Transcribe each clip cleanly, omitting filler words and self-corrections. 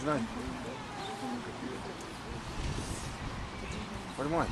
VID00009. What am I?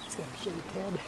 It's got a shaved head.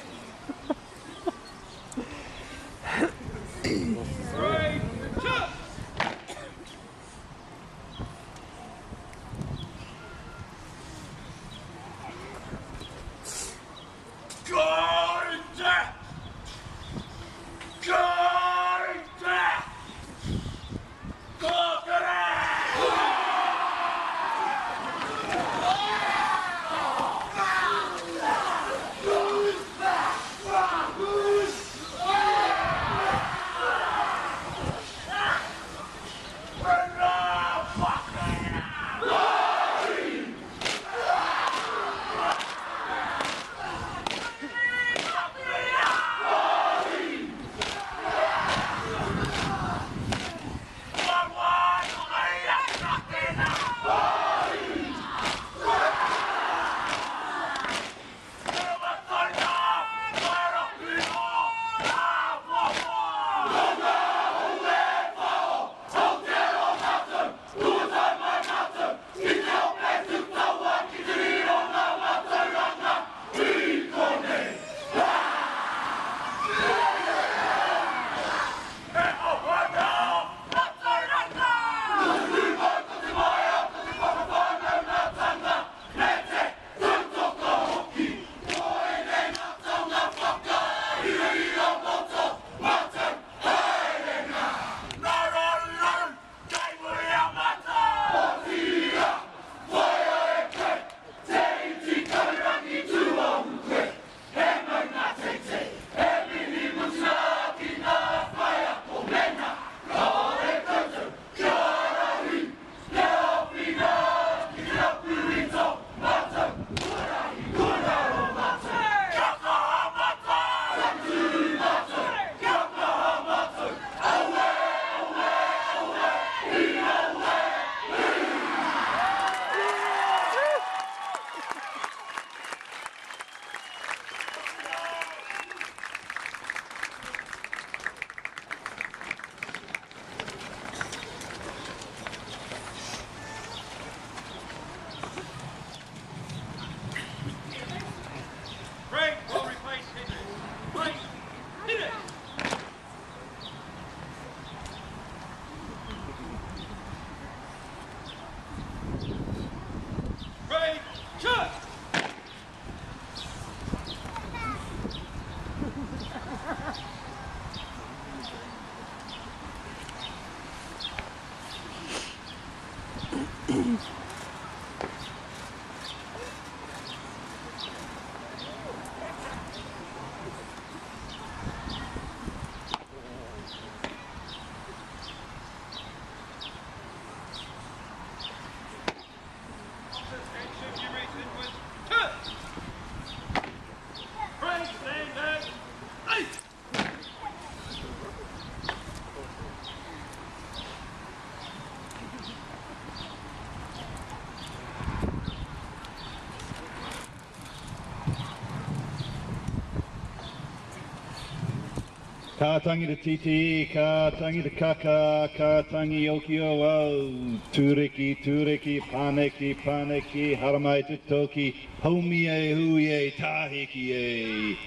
Ka tangi te titi, ka tangi te kaka, ka tangi okio au, tureki, tureki, paneki, paneki, haramai te toki, haumi e hui e, taheki e,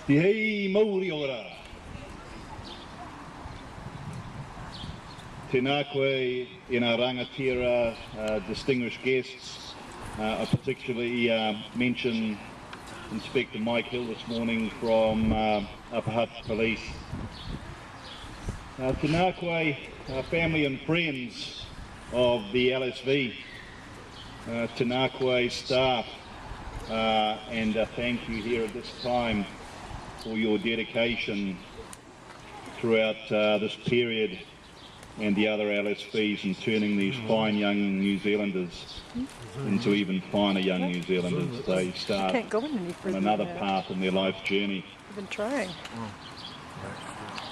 ti hei mauri ora. Tēnā koe in our rangatira, distinguished guests, I particularly mention Inspector Mike Hill this morning from Upper Hutt Police. Tēnā koe, family and friends of the LSV, tēnā koe staff, and thank you here at this time for your dedication throughout this period and the other LSVs in turning these fine young New Zealanders into even finer young New Zealanders. They start on another path in their life's journey. I've been trying.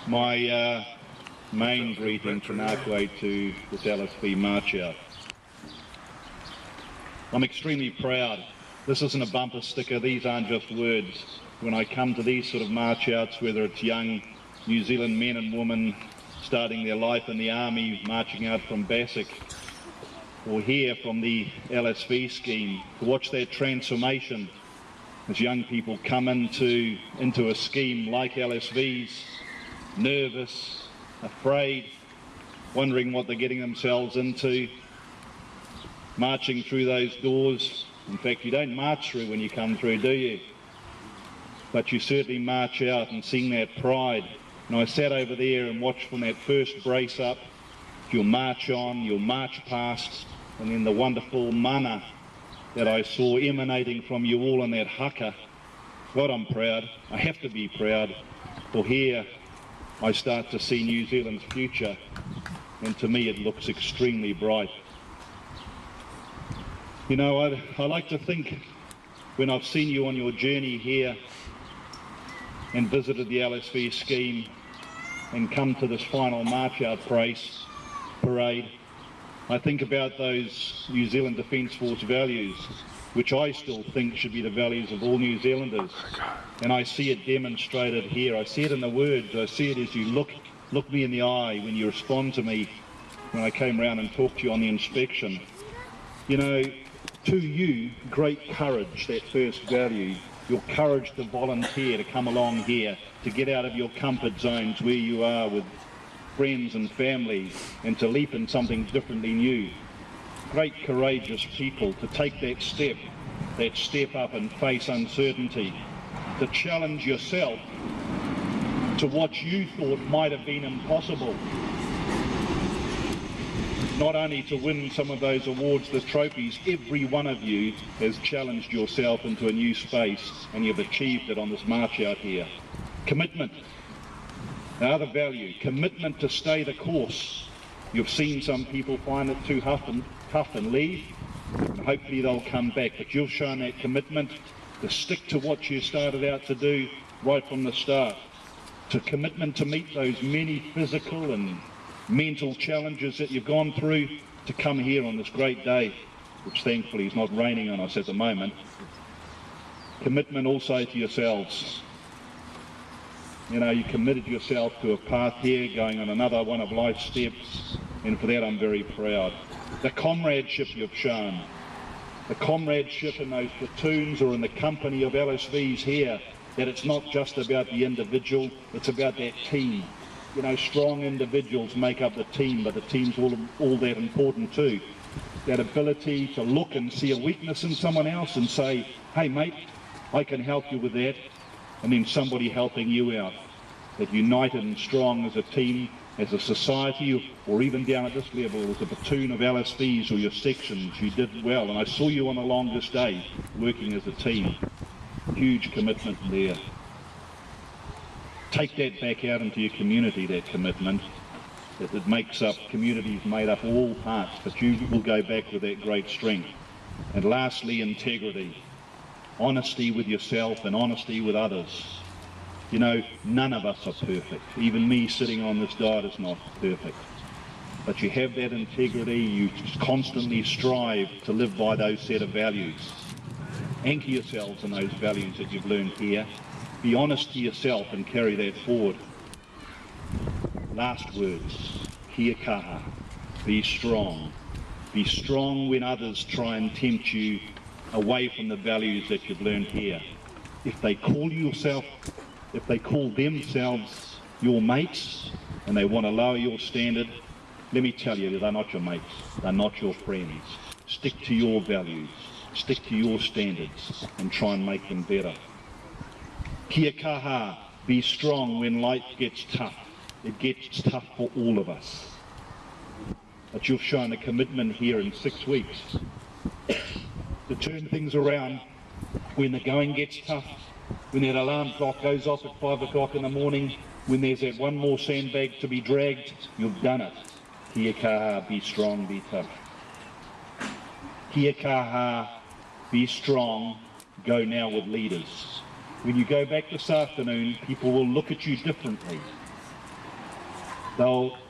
My main greeting tēnā koe to this LSV march out. I'm extremely proud. This isn't a bumper sticker, these aren't just words. When I come to these sort of march outs, whether it's young New Zealand men and women starting their life in the army, marching out from Basic, or here from the LSV scheme, to watch that transformation as young people come into a scheme like LSV's, nervous, afraid, wondering what they're getting themselves into, marching through those doors. In fact, you don't march through when you come through, do you? But you certainly march out and seeing that pride. And I sat over there and watched from that first brace up, you'll march on, you'll march past, and then the wonderful mana that I saw emanating from you all in that haka. God, I'm proud. I have to be proud. For here I start to see New Zealand's future, and to me it looks extremely bright. You know, I like to think when I've seen you on your journey here and visited the LSV scheme and come to this final march out parade, I think about those New Zealand Defence Force values, which I still think should be the values of all New Zealanders. And I see it demonstrated here. I see it in the words. I see it as you look me in the eye when you respond to me when I came around and talked to you on the inspection. You know, to you, great courage, that first value. Your courage to volunteer, to come along here, to get out of your comfort zones where you are with friends and family, and to leap in something differently new. Great courageous people to take that step up and face uncertainty, to challenge yourself to what you thought might have been impossible. Not only to win some of those awards, the trophies, every one of you has challenged yourself into a new space, and you've achieved it on this march out here. Commitment, another value, commitment to stay the course. You've seen some people find it too tough and leave, and hopefully they'll come back, but you've shown that commitment to stick to what you started out to do right from the start, to commitment to meet those many physical and mental challenges that you've gone through to come here on this great day, which thankfully is not raining on us at the moment. Commitment also to yourselves. You know, you committed yourself to a path here, going on another one of life's steps, and for that I'm very proud. The comradeship you've shown, the comradeship in those platoons or in the company of LSVs here, that it's not just about the individual, it's about that team. You know, strong individuals make up the team, but the team's all that important too. That ability to look and see a weakness in someone else and say, hey mate, I can help you with that, and then somebody helping you out. That united and strong as a team, as a society, or even down at this level as a platoon of LSVs or your sections, you did well. And I saw you on the longest day working as a team. Huge commitment there. Take that back out into your community, that commitment. That it makes up communities made up of all parts, but you will go back with that great strength. And lastly, integrity. Honesty with yourself and honesty with others. You know, none of us are perfect. Even me sitting on this diet is not perfect. But you have that integrity, you constantly strive to live by those set of values. Anchor yourselves in those values that you've learned here. Be honest to yourself and carry that forward. Last words, kia kaha, be strong. Be strong when others try and tempt you away from the values that you've learned here. If they call themselves your mates and they want to lower your standard, let me tell you, they're not your mates, they're not your friends. Stick to your values, stick to your standards and try and make them better. Kia kaha, be strong when life gets tough. It gets tough for all of us. But you've shown a commitment here in 6 weeks to turn things around when the going gets tough, when that alarm clock goes off at 5 o'clock in the morning, when there's that one more sandbag to be dragged. You've done it. Kia kaha, be strong, be tough. Kia kaha, be strong, go now with leaders. When you go back this afternoon, people will look at you differently.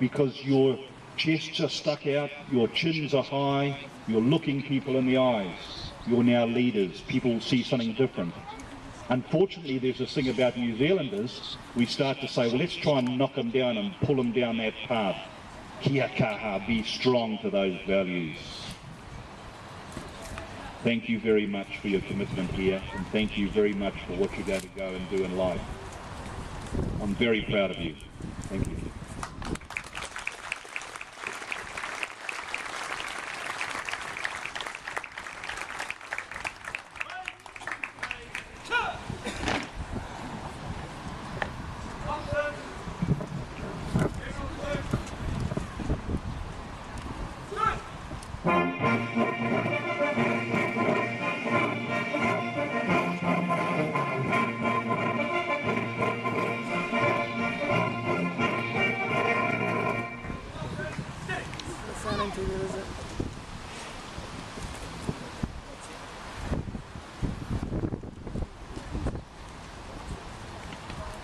Because your chests are stuck out, your chins are high, you're looking people in the eyes. You're now leaders. People will see something different. Unfortunately, there's this thing about New Zealanders. We start to say, well, let's try and knock them down and pull them down that path. Kia kaha, be strong to those values. Thank you very much for your commitment here, and thank you very much for what you're going to go and do in life. I'm very proud of you. Thank you.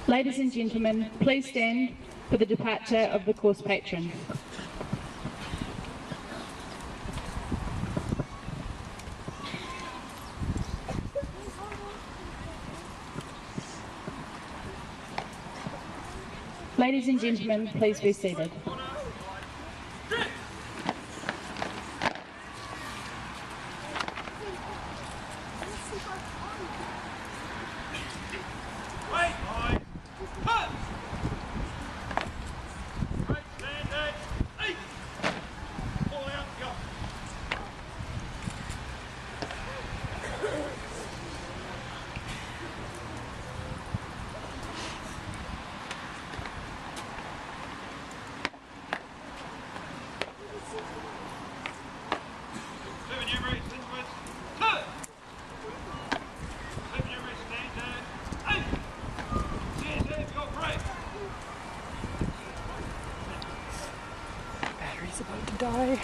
Ladies and gentlemen, please stand for the departure of the course patron. Ladies and gentlemen, please be seated. Battery's about to die.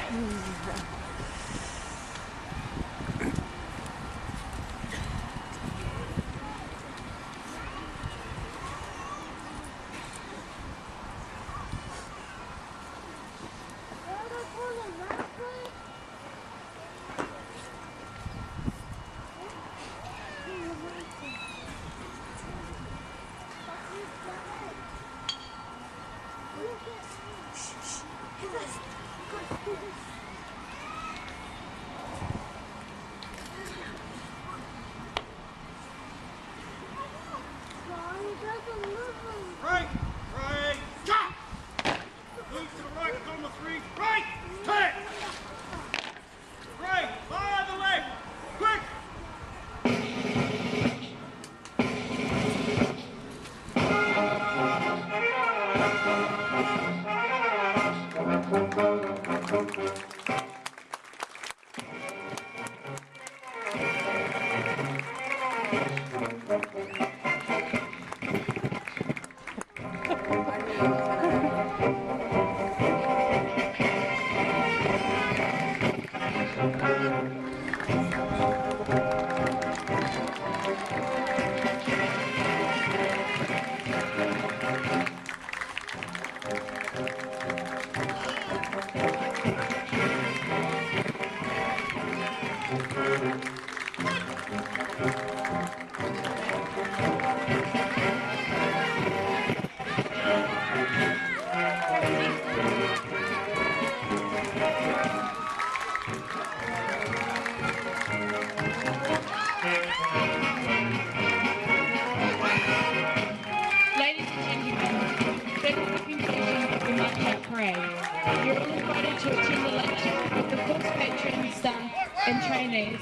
parade. You're all invited to attend the luncheon with the course patrons, staff and trainees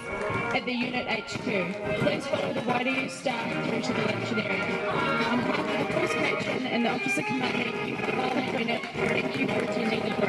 at the unit HQ. Please follow the VID00009 staff through to the luncheon area. On behalf of the course patron and the officer commanding the unit, thank you for attending the